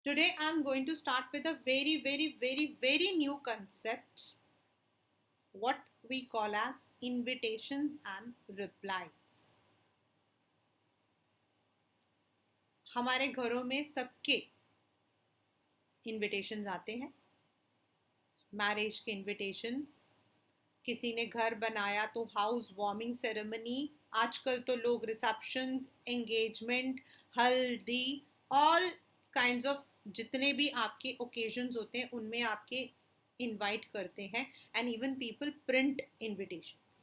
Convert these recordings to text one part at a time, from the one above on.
Today I'm going to start with a very new concept, what we call as invitations and replies. हमारे घरों में सबके invitations आते हैं, मैरिज के इनविटेशंस, किसी ने घर बनाया तो हाउस वार्मिंग सेरेमनी, आजकल तो लोग रिसेप्शंस, एंगेजमेंट, हल्दी, ऑल काइंड्स ऑफ जितने भी आपके ओकेजन्स होते हैं उनमें आपके इनवाइट करते हैं and even people print invitations.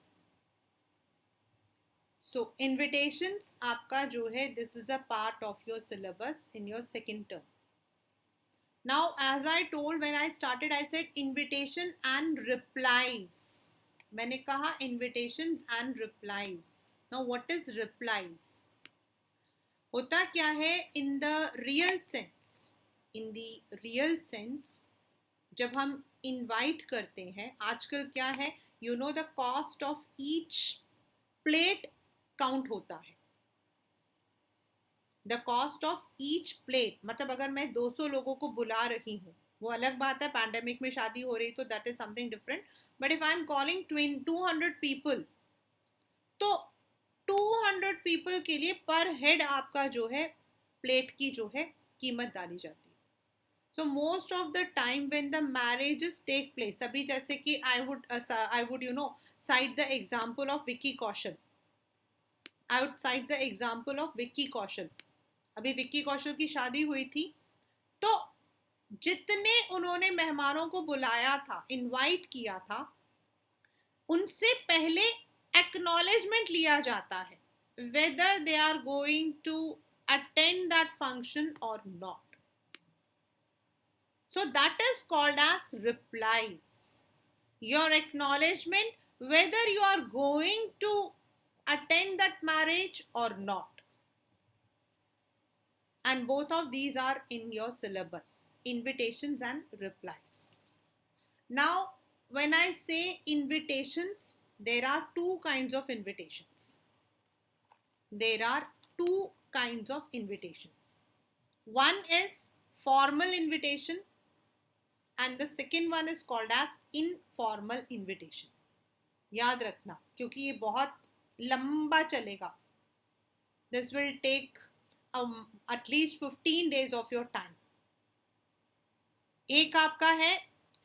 So invitations आपका जो है this is a part of your syllabus in your second term. Now, as I told when I started, I said invitation and replies. मैंने कहा invitations and replies. Now, what is replies? होता क्या है in the real sense? In the real sense, जब हम invite करते हैं, आजकल क्या है, you know the cost of each plate count होता है. The cost of each plate, मतलब अगर मैं 200 लोगों को बुला रही हूँ, वो अलग बात है, पैंडेमिक में शादी हो रही तो that is something different. But if I am calling 200 people, तो 200 पीपल के लिए पर हेड आपका जो है प्लेट की जो है कीमत डाली जाती है. So most of the time when the marriages take place, अभी जैसे कि I would you know cite the example of Vicky Kaushal. I would cite the example of Vicky Kaushal. अभी विक्की कौशल की शादी हुई थी, तो जितने उन्होंने मेहमानों को बुलाया था, इनवाइट किया था, उनसे पहले एक्नॉलेजमेंट लिया जाता है whether they are going to attend that function or not. So that is called as replies. Your acknowledgement whether you are going to attend that marriage or not. And both of these are in your syllabus, invitations and replies. Now, when I say invitations, there are two kinds of invitations. There are two kinds of invitations. One is formal invitation and the second one is called as informal invitation. याद रखना, क्योंकि ये बहुत लंबा चलेगा. This will take at least 15 days of your time. एक आपका है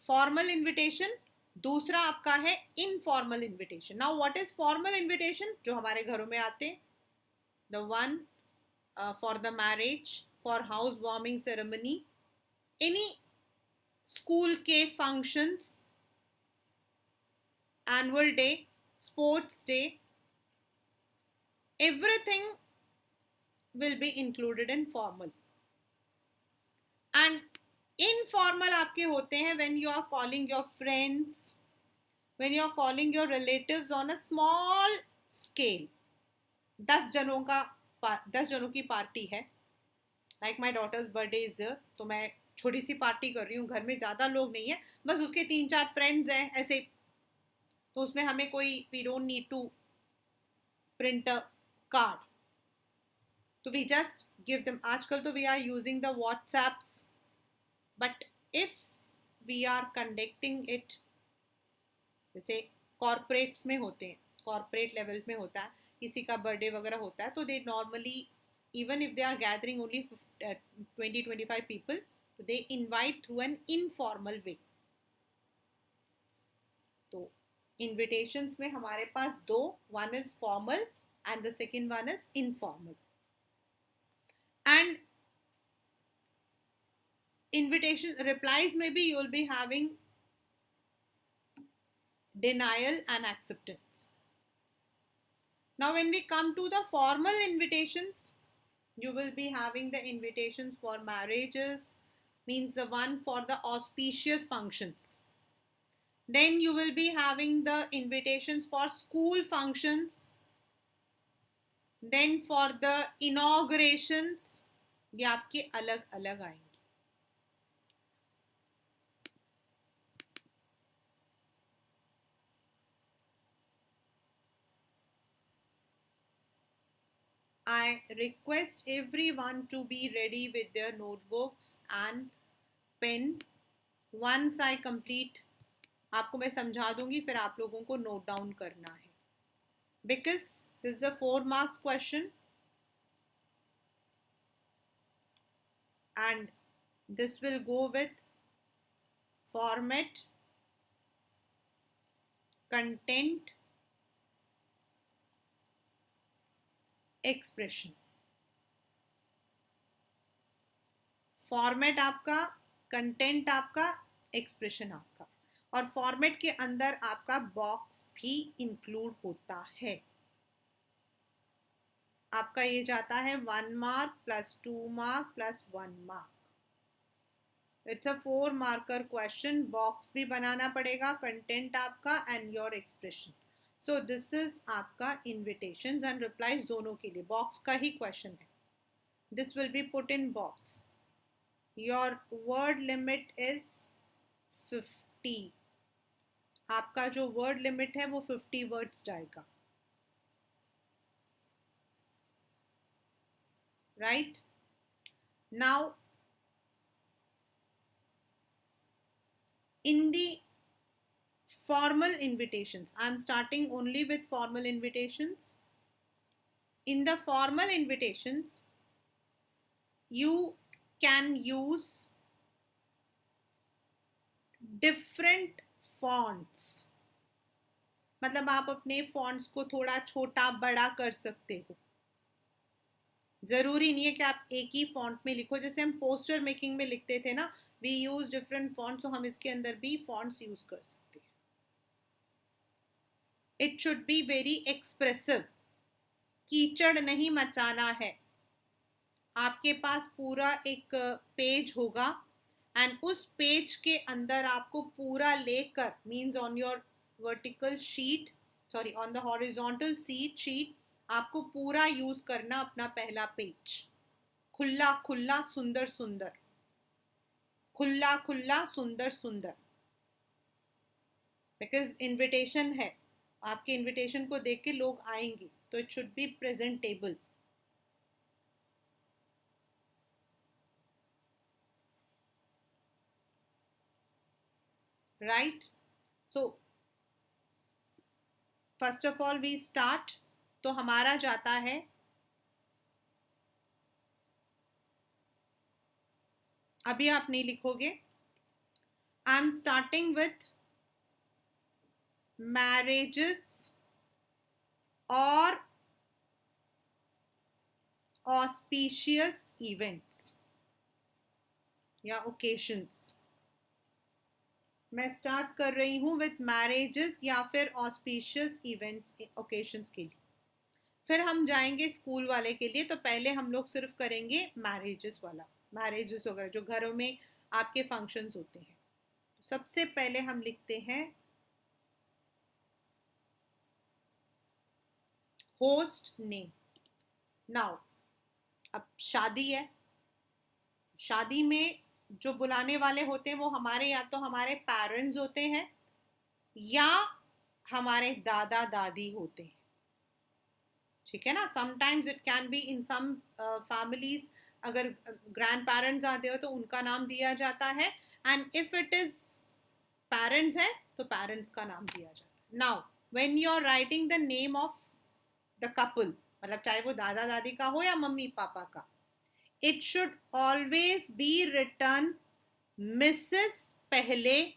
फॉर्मल इनविटेशन, दूसरा आपका है informal invitation. Now what is formal invitation? जो हमारे घरों में आते हैं, the one for the marriage, for house warming ceremony, any school के functions, annual day, sports day, everything will be included in formal. And informal आपके होते हैं when you are calling your friends, when you are calling your relatives on a small scale. 10 जनों की party है, like my daughter's birthday is here, तो मैं छोटी सी party कर रही हूँ, घर में ज़्यादा लोग नहीं है, बस उसके 3-4 फ्रेंड्स हैं ऐसे, तो उसमें हमें कोई we don't need to print a card. So we just give them. आजकल तो we are using the WhatsApps, but if we are conducting it, जैसे corporates में होते हैं, corporate level में होता है, किसी का बर्थडे वगैरह होता है, तो they normally, even if they are gathering only 20-25 people, so they invite through an informal way. तो invitations में हमारे पास दो, one is formal and the second one is informal. And invitation replies, maybe you will be having denial and acceptance. Now when we come to the formal invitations, you will be having the invitations for marriages, means the one for the auspicious functions. Then you will be having the invitations for school functions, then for the inaugurations. ये आपके अलग अलग आएंगे. I request everyone to be ready with their notebooks and pen. Once I complete, आपको मैं समझा दूंगी, फिर आप लोगों को नोट डाउन करना है. Because this is a 4 marks question and this will go with format, content, expression. Format आपका, कंटेंट आपका, एक्सप्रेशन आपका, और फॉर्मेट के अंदर आपका बॉक्स भी इंक्लूड होता है. आपका ये जाता है 1 mark plus 2 mark plus 1 mark. It's a 4 marker question. Box भी बनाना पड़ेगा, कंटेंट आपका and your expression. So this is आपका इन्विटेशंस एंड रिप्लाईज दोनों के लिए. बॉक्स का ही क्वेश्चन है. This will be put in box. Your word limit is 50. आपका जो word limit है वो 50 words जाएगा. Right? Now, in the formal invitations, I'm starting only with formal invitations. In the formal invitations, you can use different fonts. मतलब आप अपने fonts को थोड़ा छोटा बड़ा कर सकते हो. जरूरी नहीं है कि आप एक ही फॉन्ट में लिखो. जैसे हम पोस्टर मेकिंग में लिखते थे ना, वी यूज डिफरेंट फॉन्ट्स, तो हम इसके अंदर भी फॉन्ट्स यूज कर सकते हैं. It should be very expressive. कीचड़ नहीं मचाना है. आपके पास पूरा एक पेज होगा एंड उस पेज के अंदर आपको पूरा लेकर, means on your vertical sheet, sorry on the horizontal sheet आपको पूरा यूज करना अपना पहला पेज. खुला खुला सुंदर सुंदर, खुला खुला सुंदर सुंदर. बिकॉज इनविटेशन है, आपके इनविटेशन को देख के लोग आएंगे, तो it should be presentable. Right? So first of all we start. तो हमारा जाता है अभी आप नहीं लिखोगे. I am starting with marriages or auspicious events या occasions. मैं स्टार्ट कर रही हूँ विथ मैरिजेस या फिर ऑस्पिशियस इवेंट्स, ओकेशंस के लिए. फिर हम जाएंगे स्कूल वाले के लिए. तो पहले हम लोग सिर्फ करेंगे मैरिजेस वाला, मैरिजेस वगैरह जो घरों में आपके फंक्शंस होते हैं. सबसे पहले हम लिखते हैं होस्ट नेम. नाउ अब शादी है, शादी में जो बुलाने वाले होते हैं वो हमारे या तो हमारे पेरेंट्स होते हैं या हमारे दादा दादी होते हैं. ठीक है ना? Sometimes it can be in some families, अगर ग्रैंड पेरेंट्स आते हो तो उनका नाम दिया जाता है, and if it is parents है तो पेरेंट्स का नाम दिया जाता है. Now when you are writing the name of the couple, मतलब चाहे वो दादा दादी का हो या मम्मी पापा का, it should always be written Mrs. पहले,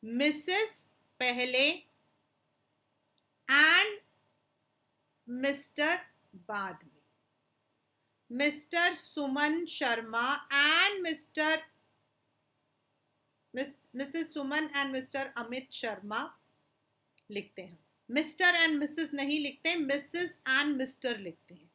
Mrs. पहले and Mr. बाद में. Mr. Suman Sharma and Mrs. Suman and Mr. Amit Sharma लिखते हैं. मिस्टर एंड मिसेस नहीं लिखते, मिसेस एंड मिस्टर लिखते हैं.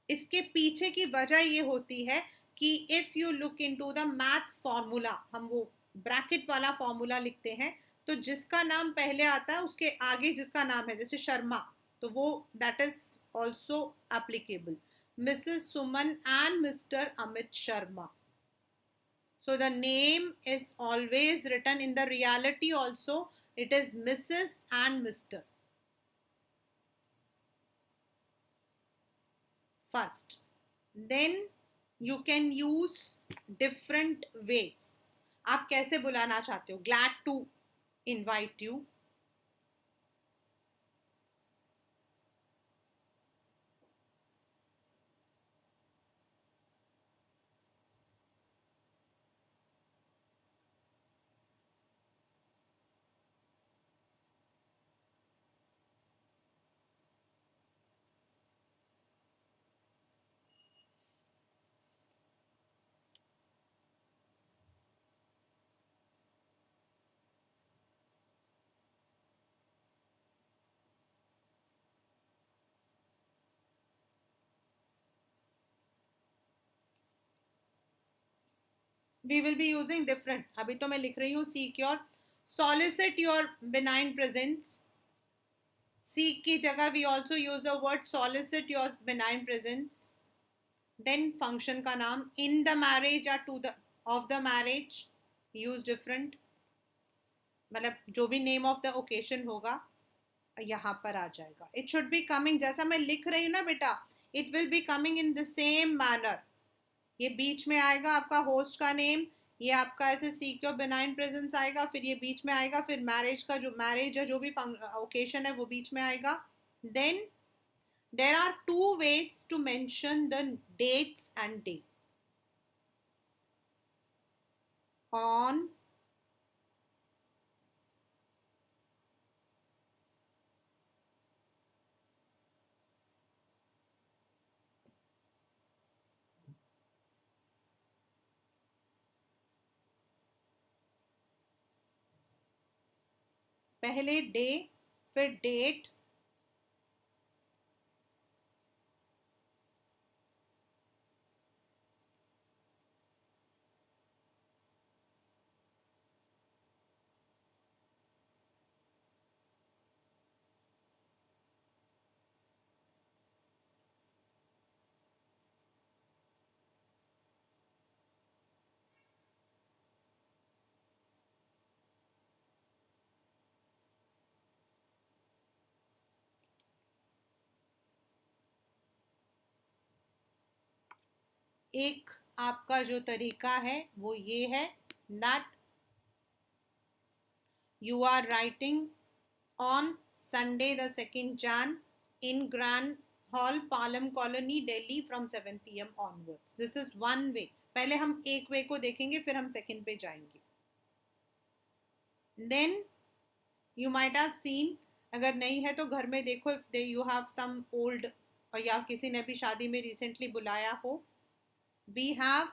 इसके पीछे की वजह ये होती है कि if you look into the maths formula, हम वो ब्रैकेट वाला फॉर्मूला लिखते हैं, तो जिसका नाम पहले आता है उसके आगे जिसका नाम है, जैसे शर्मा, तो वो that is also applicable. Mrs Suman and mister Amit Sharma. So the name is always written, in the reality also it is Mrs. and Mr. first. Then you can use different ways. आप कैसे बुलाना चाहते हो? Glad to invite you. We will be using different. अभी तो मैं लिख रही हूँ seek your, solicit your benign presence. Seek की जगह we also use the word solicit your benign presence. Then function का नाम, in the marriage या to the of the marriage, use different. मतलब जो भी name of the occasion होगा यहाँ पर आ जाएगा. It should be coming, जैसा मैं लिख रही हूँ ना बेटा, it will be coming in the same manner. ये बीच में आएगा आपका होस्ट का नेम, ये आपका ऐसे सीक योर बेनाइन प्रेजेंस आएगा, फिर ये बीच में आएगा, फिर मैरिज का जो मैरिज है जो भी ओकेशन है वो बीच में आएगा. Then there are two ways to mention the dates and day. On, पहले डे फिर डेट, एक आपका जो तरीका है वो ये है, that you are writing on Sunday the 2nd Jan in Grand Hall, Palam Colony, Delhi from 7 p.m. onwards. This is one way. पहले हम एक वे को देखेंगे फिर हम सेकंड पे जाएंगे. Then you might have seen, अगर नहीं है तो घर में देखो, if you have some old या किसी ने भी शादी में recently बुलाया हो, we have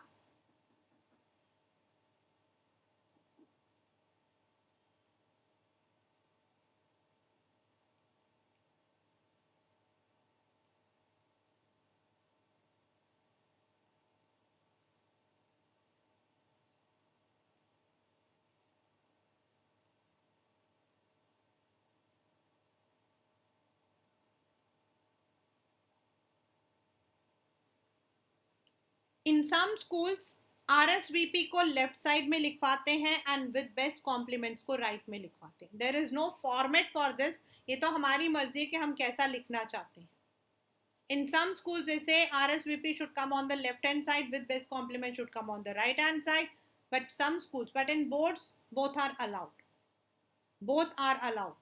in some schools RSVP को लेफ्ट साइड में लिखवाते हैं एंड विद बेस्ट कॉम्प्लीमेंट्स को राइट में लिखवाते हैं. There is no format for this. ये तो हमारी मर्जी है कि हम कैसा लिखना चाहते हैं. In some schools they say RSVP should come on the left hand side with best compliment should come on the right hand side. But some schools, but in boards both are allowed. Both are allowed.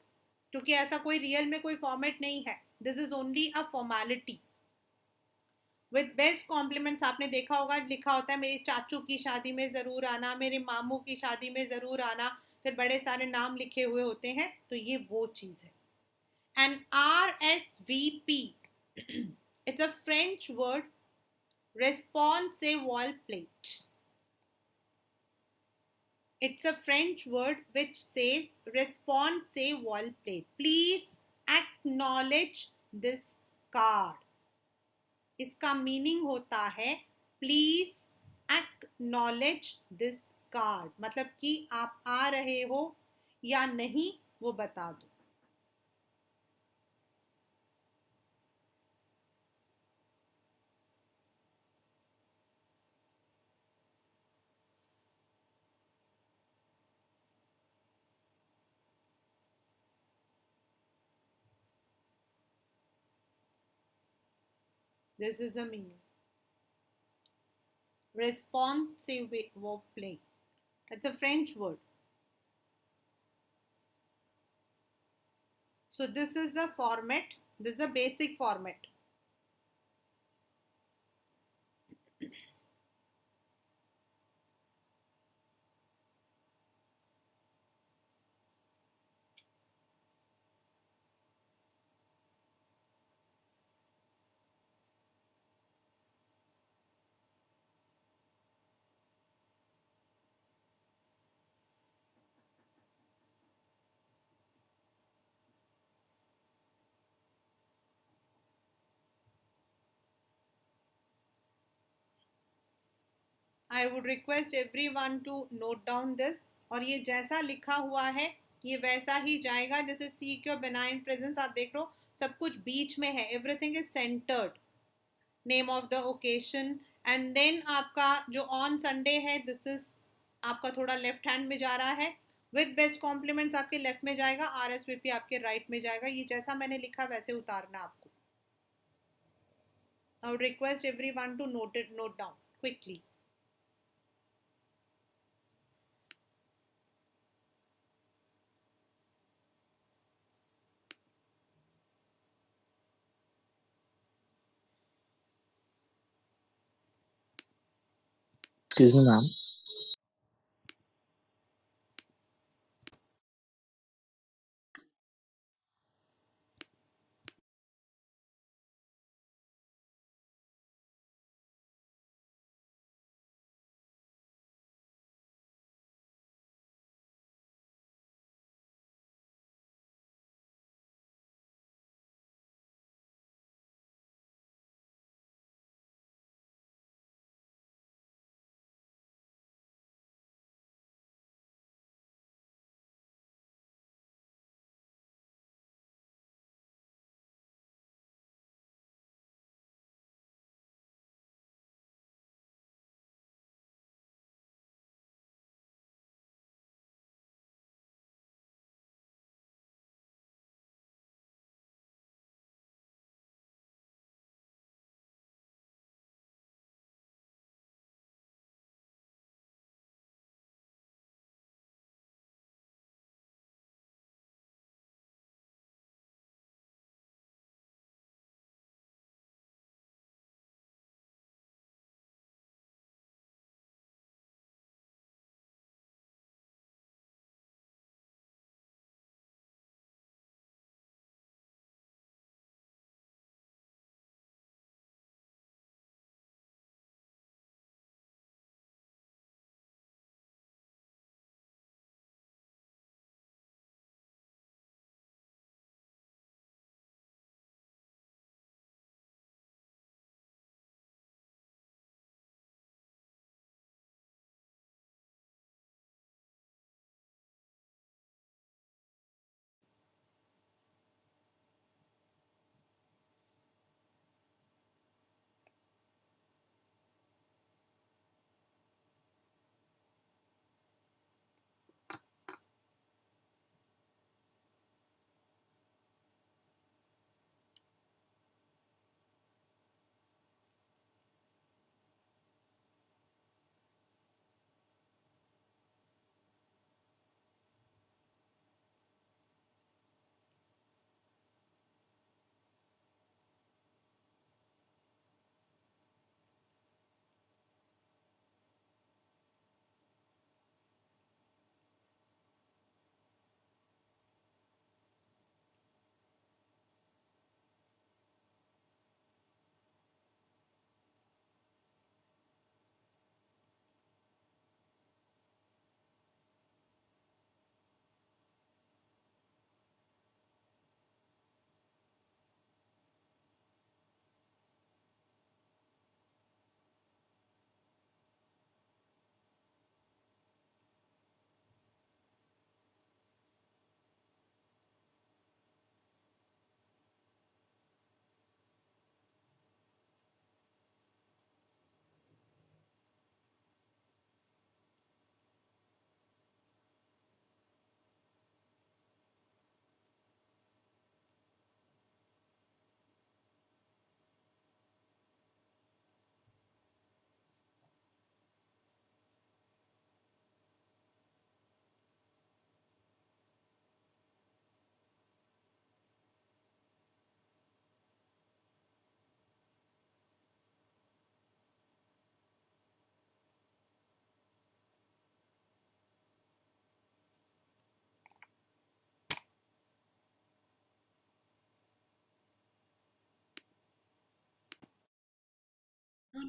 क्योंकि ऐसा कोई real में कोई format नहीं है. This is only a formality. With best compliments आपने देखा होगा लिखा होता है मेरे चाचू की शादी में ज़रूर आना, मेरे मामू की शादी में ज़रूर आना, फिर बड़े सारे नाम लिखे हुए होते हैं. तो ये वो चीज़ है. And RSVP, it's a French word, Response-a-Wall plate. It's a French word which says Response-a-Wall plate. Please acknowledge this card. इसका मीनिंग होता है प्लीज एक्नॉलेज दिस कार्ड. मतलब कि आप आ रहे हो या नहीं वो बता दो. This is the meaning. Responsive verb playing. It's a French word. So this is the format. This is the basic format. I would request everyone to note down this. और ये जैसा लिखा हुआ है ये वैसा ही जाएगा. जैसे seek your benign presence आप देख रहे हो सब कुछ बीच में है. Everything is centered. Name of the occasion and then आपका जो on Sunday है this is आपका थोड़ा लेफ्ट हैंड में जा रहा है. विद बेस्ट कॉम्प्लीमेंट्स आपके लेफ्ट में जाएगा. RSVP आपके राइट में जाएगा. ये जैसा मैंने लिखा वैसे उतारना आपको. I would request everyone to note down quickly. Excuse me, ma'am.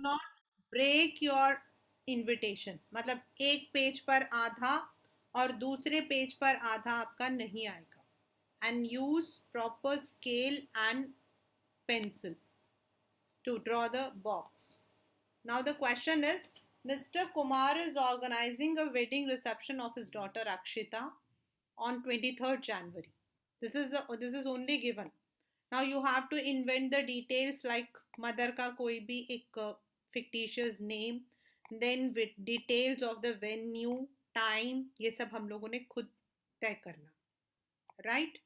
Not break your invitation, मतलब एक पेज पर आधा और दूसरे पेज पर आधा आपका नहीं आएगा। And use proper scale and pencil to draw the box. Now the question is, Mr. Kumar is organizing a wedding reception of his daughter Akshita on 23rd January. This is only given. Now you have to invent the details like mother का कोई भी एक fictitious name, then with details of the venue, time, ये सब हम लोगों ने खुद तय करना, right?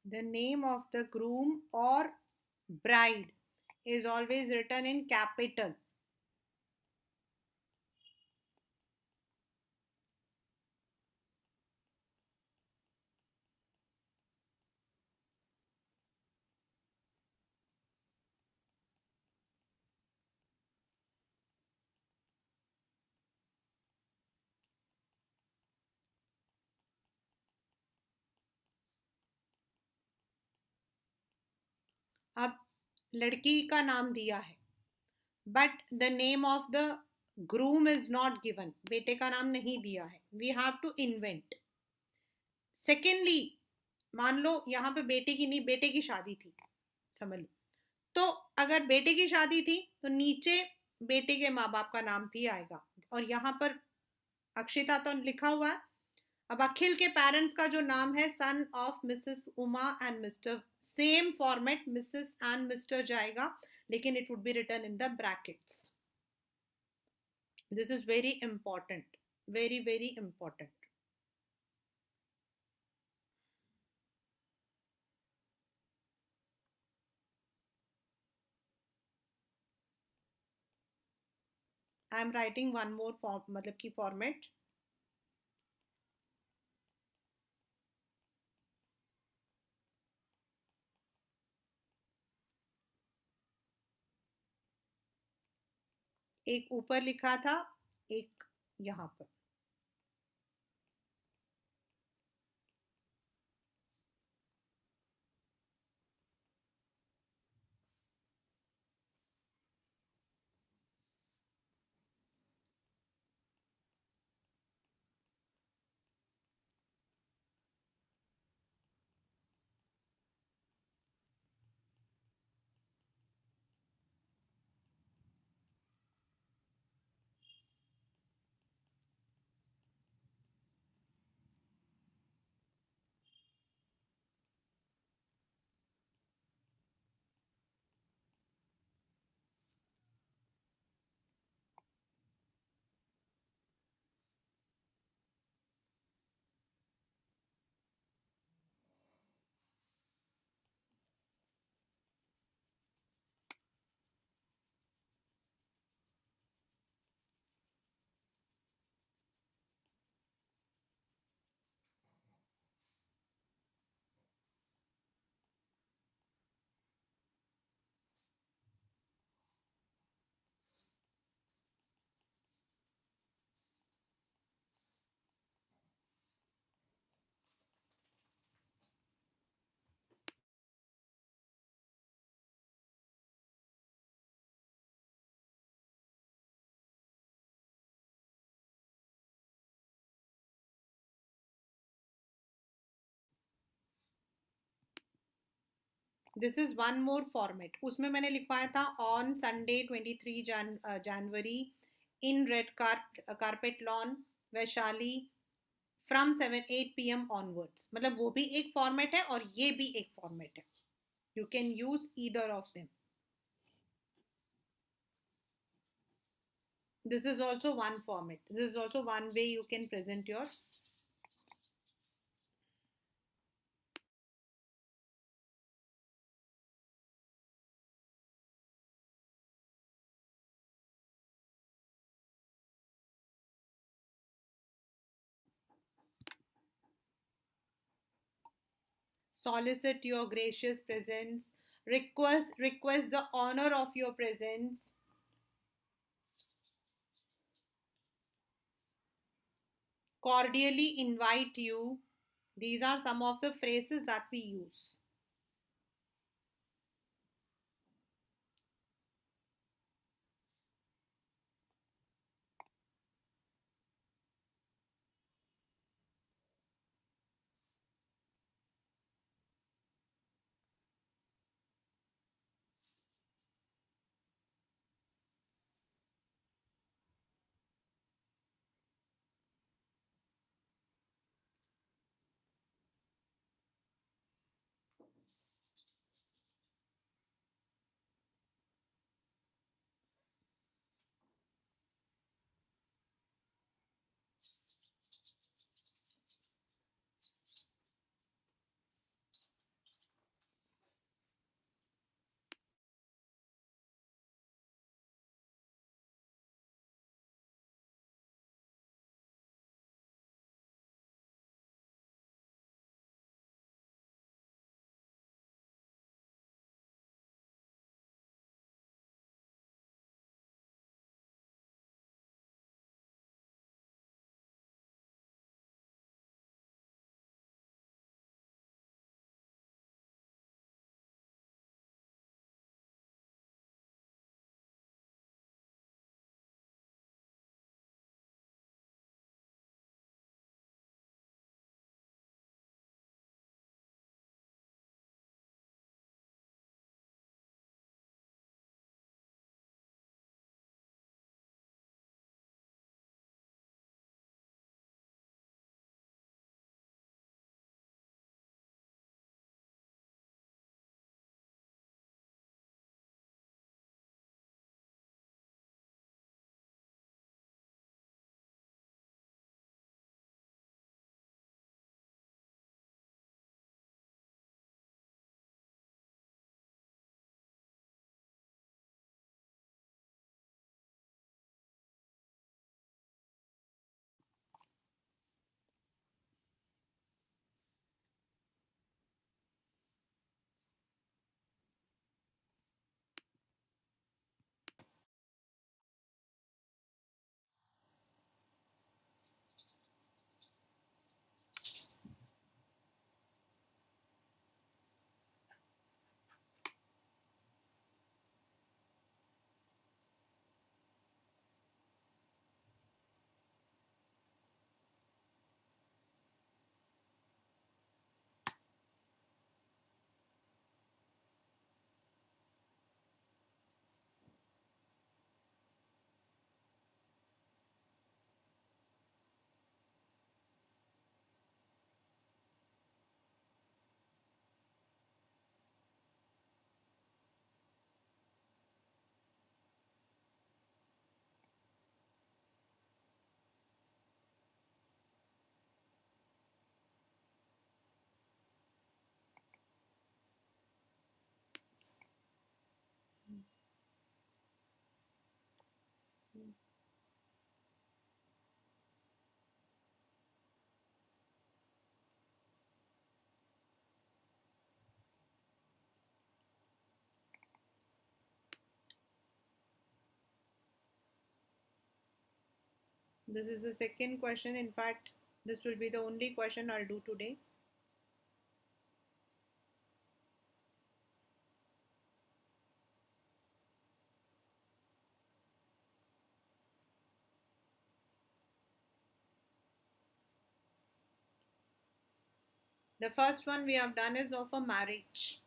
The name of the groom or bride is always written in capital. अब लड़की का नाम दिया है, but the name of the groom is not given, बेटे का नाम नहीं दिया है, we have to invent. Secondly, मान लो यहाँ पे बेटे की नहीं, बेटे की शादी थी, समझ लो, तो अगर बेटे की शादी थी तो नीचे बेटे के माँ बाप का नाम भी आएगा, और यहाँ पर अक्षिता तो लिखा हुआ है। अब अखिल के पेरेंट्स का जो नाम है, son of Mrs Uma and Mr, same format Mrs and Mr जाएगा, लेकिन it would be written in the brackets. This is very important, very very important. I am writing one more form, मतलब की format. एक ऊपर लिखा था, एक यहाँ पर। This is one more format. उसमें मैंने लिखवाया था on Sunday 23 January in red carpet lawn Vaishali from 7-8 PM onwards. मतलब वो भी एक फॉर्मेट है और ये भी एक फॉर्मेट है. You can use either of them. This is also one format. This is also one way you can present your. Solicit your gracious presence. Request the honor of your presence. Cordially invite you. These are some of the phrases that we use. This is the second question. In fact, this will be the only question I'll do today. The first one we have done is of a marriage.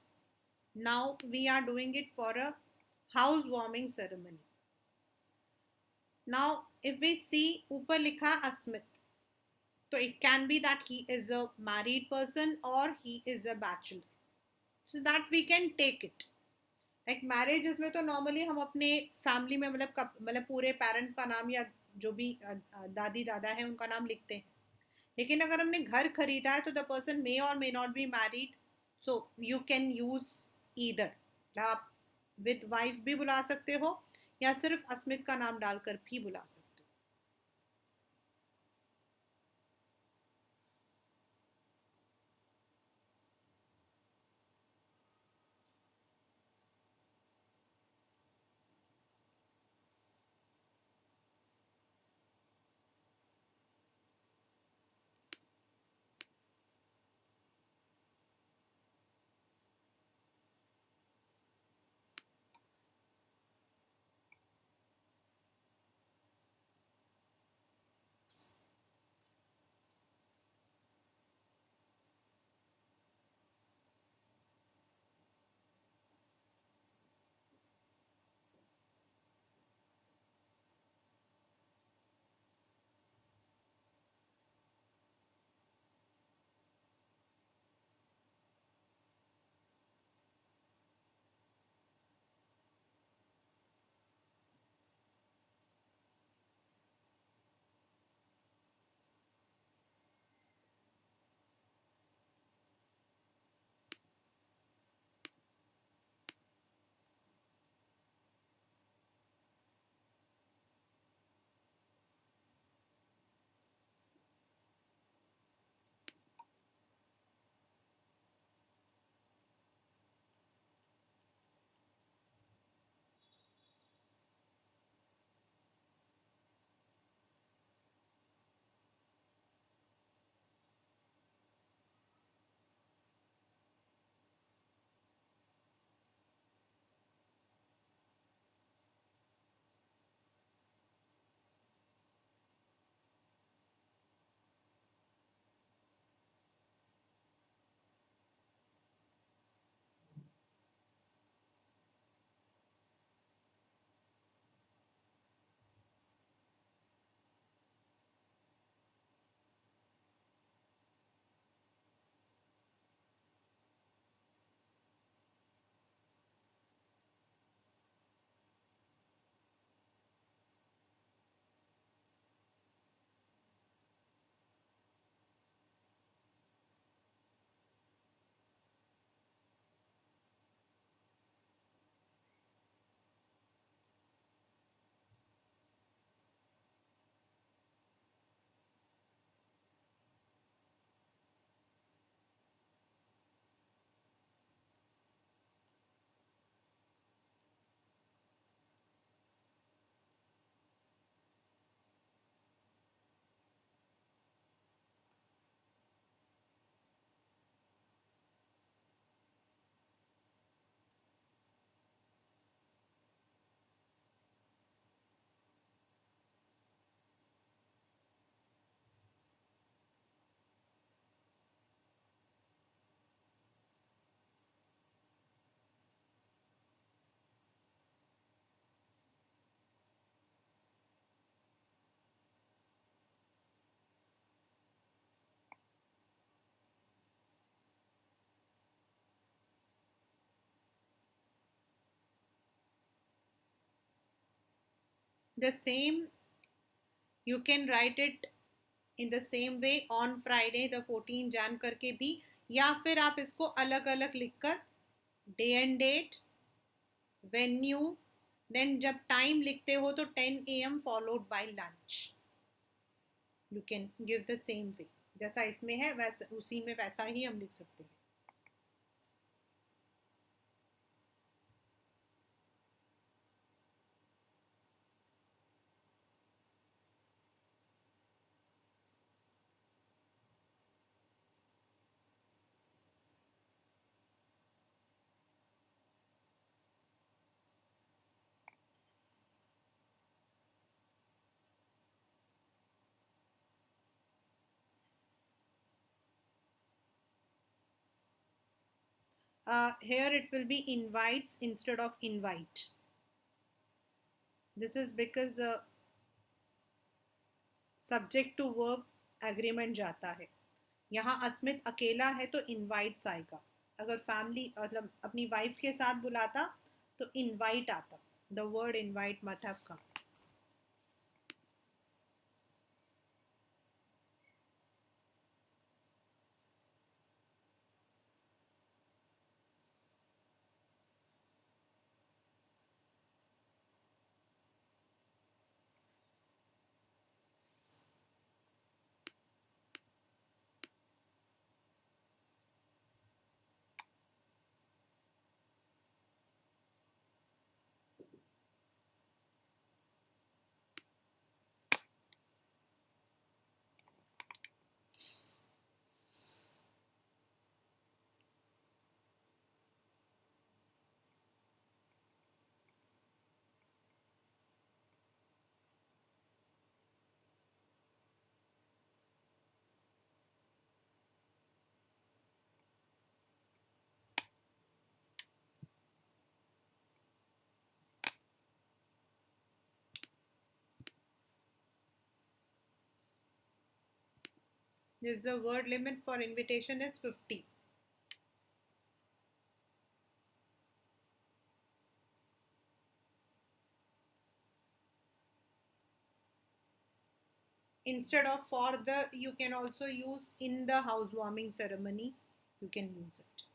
Now we are doing it for a housewarming ceremony. Now if we see ऊपर लिखा Asmit, so it can be that he is a married person or he is a bachelor, so that we can take it. Like marriages में तो normally हम अपने family में मतलब पूरे parents का नाम या जो भी दादी दादा है उनका नाम लिखते हैं. लेकिन अगर हमने घर खरीदा है तो द पर्सन मे और may not be married, so you can use either. आप विद वाइफ भी बुला सकते हो या सिर्फ अस्मित का नाम डालकर भी बुला सकते हो. The same, you can write it in the same way on Friday the 14 Jan करके भी, या फिर आप इसको अलग अलग लिखकर day and date, venue, then जब टाइम लिखते हो तो 10 AM followed by lunch. You can give the same way, जैसा इसमें है वैसा उसी में वैसा ही हम लिख सकते हैं. Here it will be invites instead of invite. This is because subject to verb agreement जाता है. यहाँ अस्मित अकेला है तो इनवाइट्स आएगा. अगर फैमिली मतलब अपनी वाइफ के साथ बुलाता तो इनवाइट आता. The word invite must have come. This the word limit for invitation is 50. Instead of for the, you can also use in the housewarming ceremony. You can use it.